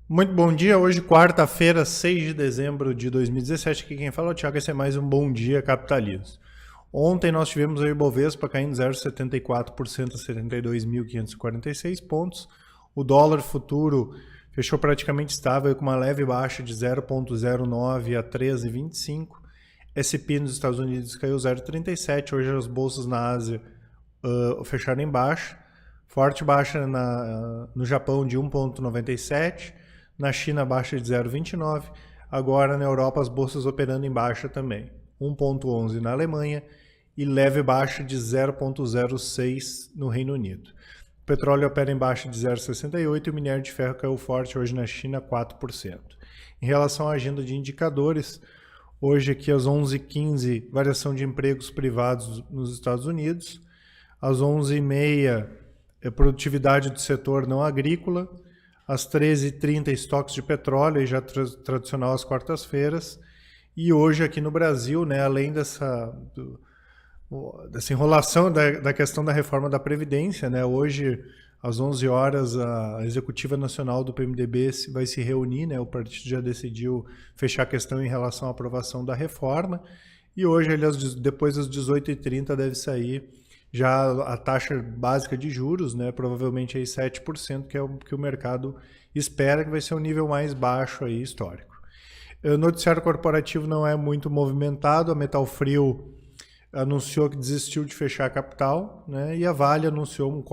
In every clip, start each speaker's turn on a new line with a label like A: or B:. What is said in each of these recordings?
A: Muito bom dia, hoje quarta-feira, 6 de dezembro de 2017, aqui quem fala é o Thiago, esse é mais um Bom Dia Capitalismo. Ontem nós tivemos o Ibovespa caindo 0,74% a 72.546 pontos, o dólar futuro fechou praticamente estável com uma leve baixa de 0,09 a 13,25, S&P nos Estados Unidos caiu 0,37, hoje as bolsas na Ásia fecharam em baixa, forte baixa no Japão de 1,97, na China baixa de 0,29, agora na Europa as bolsas operando em baixa também, 1,11 na Alemanha e leve baixa de 0,06 no Reino Unido. O petróleo opera em baixa de 0,68 e o minério de ferro caiu forte hoje na China 4%. Em relação à agenda de indicadores, hoje aqui às 11h15, variação de empregos privados nos Estados Unidos, às 11h30, produtividade do setor não agrícola, às 13h30, estoques de petróleo, já tradicional às quartas-feiras. E hoje aqui no Brasil, né, além dessa enrolação da questão da reforma da Previdência, né, hoje às 11 horas a Executiva Nacional do PMDB vai se reunir, né, o partido já decidiu fechar a questão em relação à aprovação da reforma. E hoje, depois das 18h30, deve sair já a taxa básica de juros, né, provavelmente aí 7%, que é o que o mercado espera, que vai ser o nível mais baixo aí histórico. O noticiário corporativo não é muito movimentado, a Metal Frio anunciou que desistiu de fechar a capital, né, e a Vale anunciou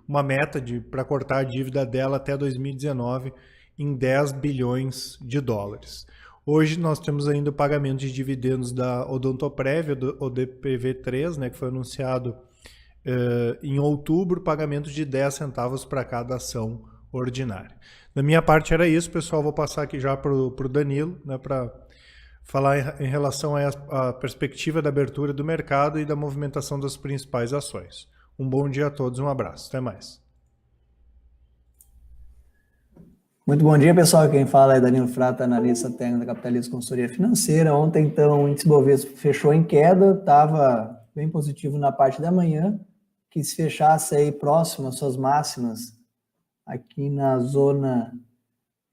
A: uma meta para cortar a dívida dela até 2019 em 10 bilhões de dólares. Hoje nós temos ainda o pagamento de dividendos da Odontoprev, o DPV3, né, que foi anunciado em outubro, pagamento de 10 centavos para cada ação ordinária. Da minha parte era isso, pessoal, vou passar aqui já para o Danilo, né, para falar em relação à perspectiva da abertura do mercado e da movimentação das principais ações. Um bom dia a todos, um abraço, até mais.
B: Muito bom dia, pessoal. Quem fala é Danilo Frata, analista técnico da Capitalismo Consultoria Financeira. Ontem, então, o índice Bovespa fechou em queda, estava bem positivo na parte da manhã, que se fechasse aí próximo às suas máximas, aqui na zona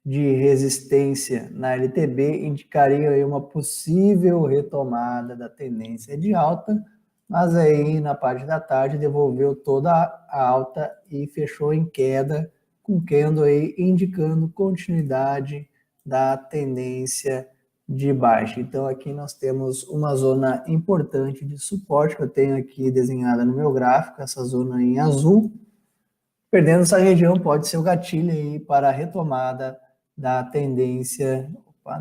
B: de resistência na LTB, indicaria aí uma possível retomada da tendência de alta, mas aí na parte da tarde devolveu toda a alta e fechou em queda, com candle aí indicando continuidade da tendência de baixa. Então aqui nós temos uma zona importante de suporte que eu tenho aqui desenhada no meu gráfico, essa zona em azul. Perdendo essa região pode ser o gatilho aí para a retomada da tendência,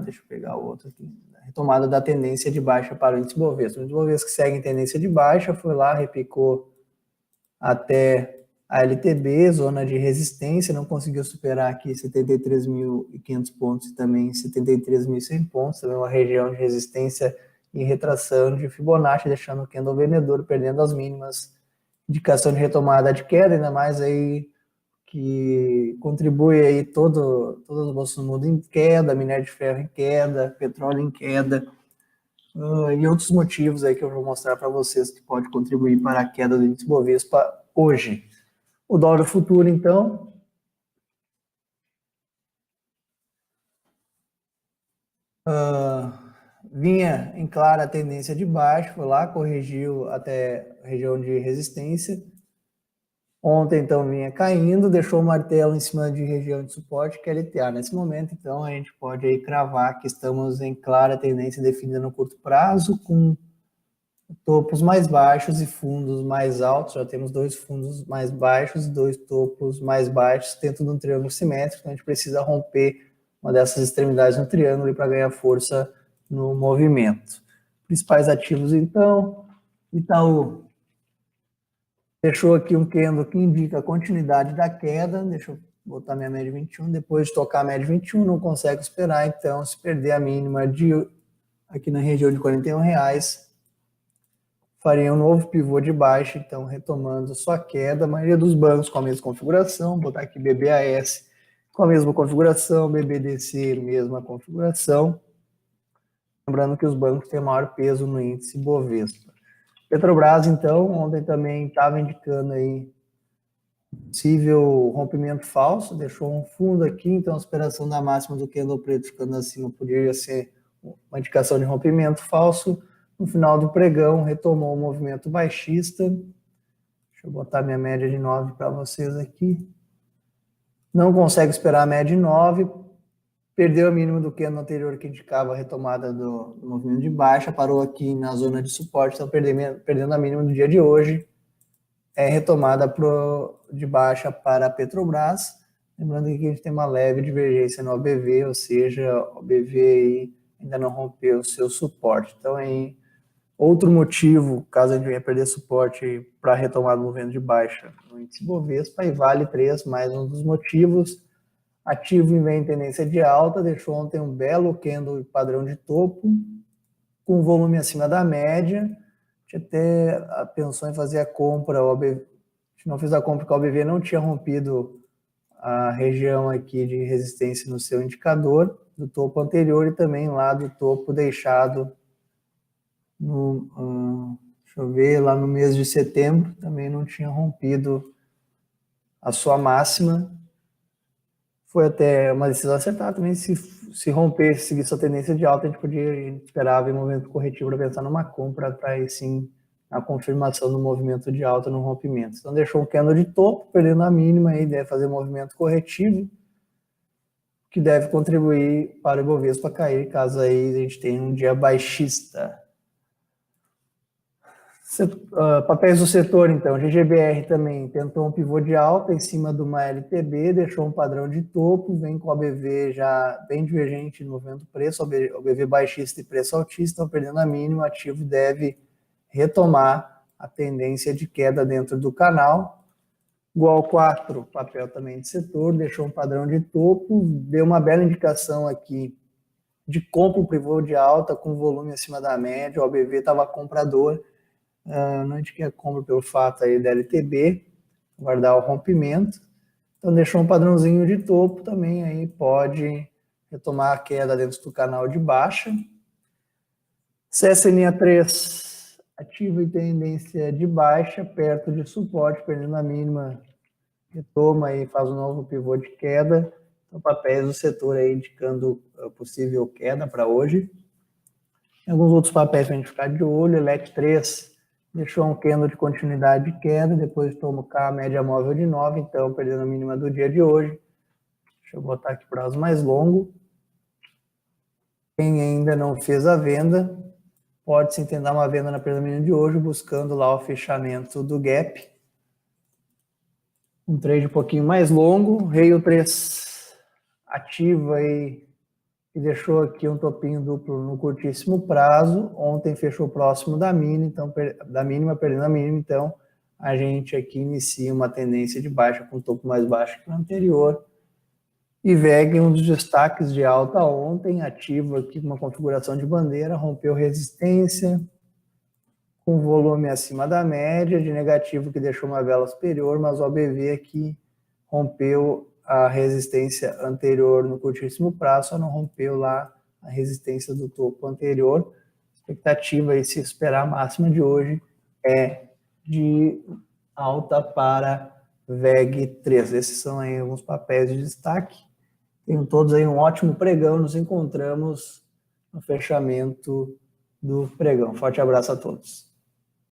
B: deixa eu pegar o outro aqui, retomada da tendência de baixa para o índice Bovespa. O índice Bovespa que segue em tendência de baixa, foi lá, repicou até a LTB, zona de resistência, não conseguiu superar aqui 73.500 pontos e também 73.100 pontos, também uma região de resistência e retração de Fibonacci, deixando o candle vendedor perdendo as mínimas, indicação de retomada de queda, ainda mais aí que contribui aí todas as bolsas do mundo em queda, minério de ferro em queda, petróleo em queda, e outros motivos aí que eu vou mostrar para vocês que pode contribuir para a queda do índice Bovespa hoje. O dólar futuro, então, vinha em clara tendência de baixo, foi lá, corrigiu até a região de resistência. Ontem, então, vinha caindo, deixou o martelo em cima de região de suporte, que é LTA. Nesse momento, então, a gente pode aí cravar que estamos em clara tendência definida no curto prazo, com topos mais baixos e fundos mais altos. Já temos dois fundos mais baixos e dois topos mais baixos dentro de um triângulo simétrico. Então a gente precisa romper uma dessas extremidades no triângulo para ganhar força no movimento. Principais ativos, então, Itaú fechou aqui um candle que indica a continuidade da queda. Deixa eu botar minha média 21. Depois de tocar a média 21, não consegue esperar. Então, se perder a mínima aqui na região de R$41, faria um novo pivô de baixa, então retomando sua queda. A maioria dos bancos com a mesma configuração, vou botar aqui BBAS com a mesma configuração, BBDC, mesma configuração. Lembrando que os bancos têm maior peso no índice Bovespa. Petrobras, então, ontem também estava indicando aí possível rompimento falso, deixou um fundo aqui, então a superação da máxima do candle preto ficando acima poderia ser uma indicação de rompimento falso. No final do pregão, retomou o movimento baixista. Deixa eu botar minha média de 9 para vocês aqui. Não consegue esperar a média de 9, perdeu a mínima do candle anterior que indicava a retomada do movimento de baixa, parou aqui na zona de suporte, então perdendo a mínima do dia de hoje. É retomada de baixa para a Petrobras. Lembrando que aqui a gente tem uma leve divergência no OBV, ou seja, o OBV ainda não rompeu o seu suporte. Então, aí, outro motivo, caso a gente venha perder suporte para a retomada do movimento de baixa no índice Bovespa, e Vale 3, mais um dos motivos. Ativo em tendência de alta, deixou ontem um belo candle padrão de topo, com volume acima da média. A gente até pensou em fazer a compra, a gente não fez a compra porque o OBV não tinha rompido a região aqui de resistência no seu indicador do topo anterior e também lá do topo deixado no, deixa eu ver, lá no mês de setembro, também não tinha rompido a sua máxima. Foi até uma decisão acertada também, se romper, seguir sua tendência de alta, a gente esperava em momento corretivo para pensar numa compra, para aí sim a confirmação do movimento de alta no rompimento. Então deixou um candle de topo, perdendo a mínima, aí deve fazer movimento corretivo, que deve contribuir para o Ibovespa cair, caso aí a gente tenha um dia baixista. Papéis do setor, então, GGBR também tentou um pivô de alta em cima de uma LTB, deixou um padrão de topo, vem com o OBV já bem divergente no movimento preço, OBV baixista e preço altista, estão perdendo a mínima, o ativo deve retomar a tendência de queda dentro do canal. Igual 4, papel também de setor, deixou um padrão de topo, deu uma bela indicação aqui de compra, um pivô de alta com volume acima da média, o OBV estava comprador, não indiquei a compra pelo fato aí da LTB, guardar o rompimento, então deixou um padrãozinho de topo também, aí pode retomar a queda dentro do canal de baixa. CSNA 3, ativo em tendência de baixa, perto de suporte, perdendo a mínima, retoma e faz um novo pivô de queda, então papéis do setor aí indicando possível queda para hoje. Tem alguns outros papéis para a gente ficar de olho, LEC 3, deixou um candle de continuidade de queda, depois tomou a média móvel de 9, então perdendo a mínima do dia de hoje. Deixa eu botar aqui prazo mais longo. Quem ainda não fez a venda, pode se tentar uma venda na perda mínima de hoje, buscando lá o fechamento do gap. Um trade um pouquinho mais longo, Rail 3 ativa aí, e deixou aqui um topinho duplo no curtíssimo prazo. Ontem fechou próximo da mínima, então perdendo a mínima, então a gente aqui inicia uma tendência de baixa com um topo mais baixo que o anterior. E VEG, um dos destaques de alta ontem, ativo aqui com uma configuração de bandeira, rompeu resistência com volume acima da média, de negativo que deixou uma vela superior, mas o OBV aqui rompeu a resistência anterior no curtíssimo prazo, só não rompeu lá a resistência do topo anterior. A expectativa aí, se esperar a máxima de hoje, é de alta para VEG 3. Esses são aí alguns papéis de destaque. Tenham todos aí um ótimo pregão. Nos encontramos no fechamento do pregão. Forte abraço a todos.